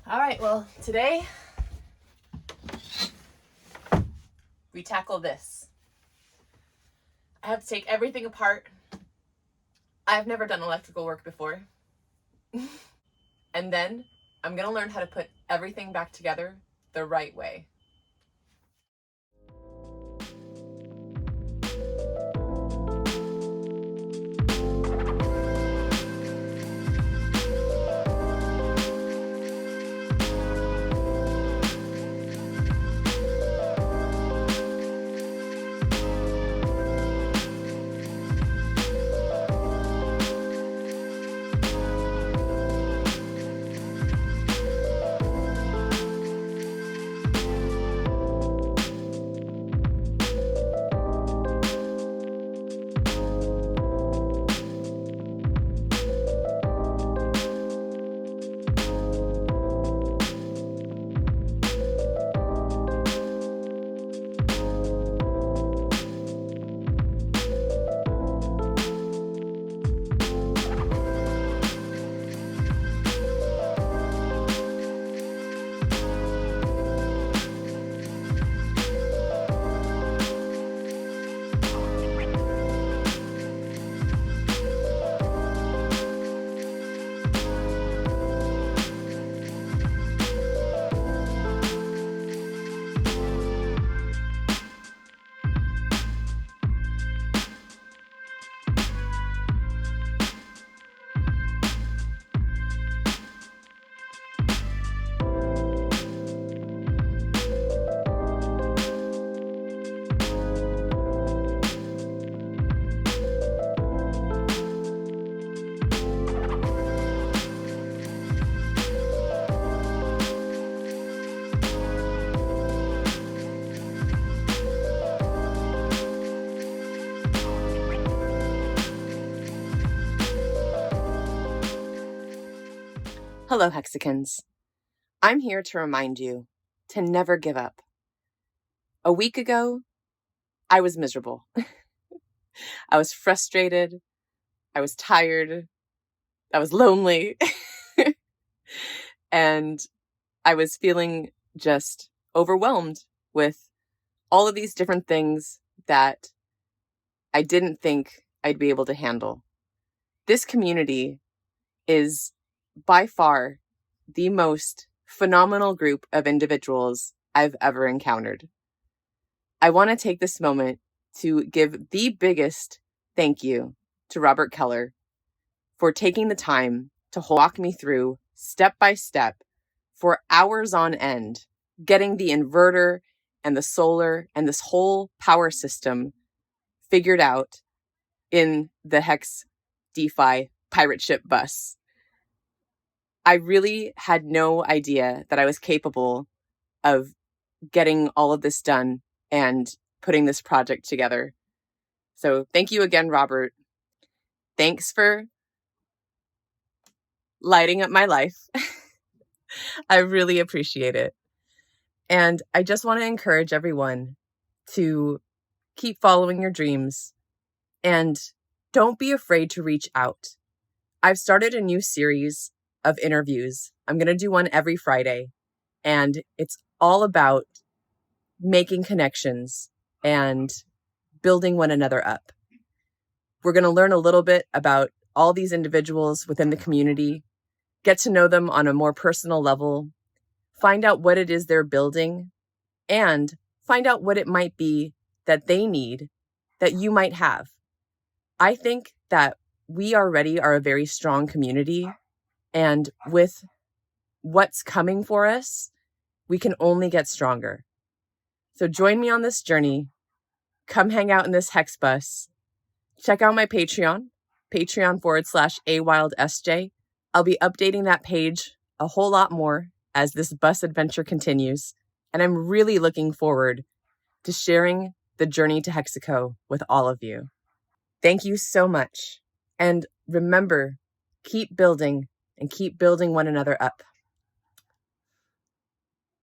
All right, well, today we tackle this. I have to take everything apart. I've never done electrical work before. And then I'm going to learn how to put everything back together the right way. Hello, Hexicans. I'm here to remind you to never give up. A week ago, I was miserable. I was frustrated. I was tired. I was lonely. And I was feeling just overwhelmed with all of these different things that I didn't think I'd be able to handle. This community is by far the most phenomenal group of individuals I've ever encountered. I want to take this moment to give the biggest thank you to Robert Keller for taking the time to walk me through step by step for hours on end, getting the inverter and the solar and this whole power system figured out in the Hex DeFi pirate ship bus. I really had no idea that I was capable of getting all of this done and putting this project together. So thank you again, Robert. Thanks for lighting up my life. I really appreciate it. And I just want to encourage everyone to keep following your dreams and don't be afraid to reach out. I've started a new series of interviews. I'm going to do one every Friday, and it's all about making connections and building one another up. We're going to learn a little bit about all these individuals within the community, get to know them on a more personal level, find out what it is they're building, and find out what it might be that they need that you might have. I think that we already are a very strong community, and with what's coming for us, we can only get stronger. So join me on this journey. Come hang out in this Hex bus. Check out my Patreon, patreon.com/awildsj. I'll be updating that page a whole lot more as this bus adventure continues. And I'm really looking forward to sharing the journey to Hexico with all of you. Thank you so much. And remember, keep building and keep building one another up.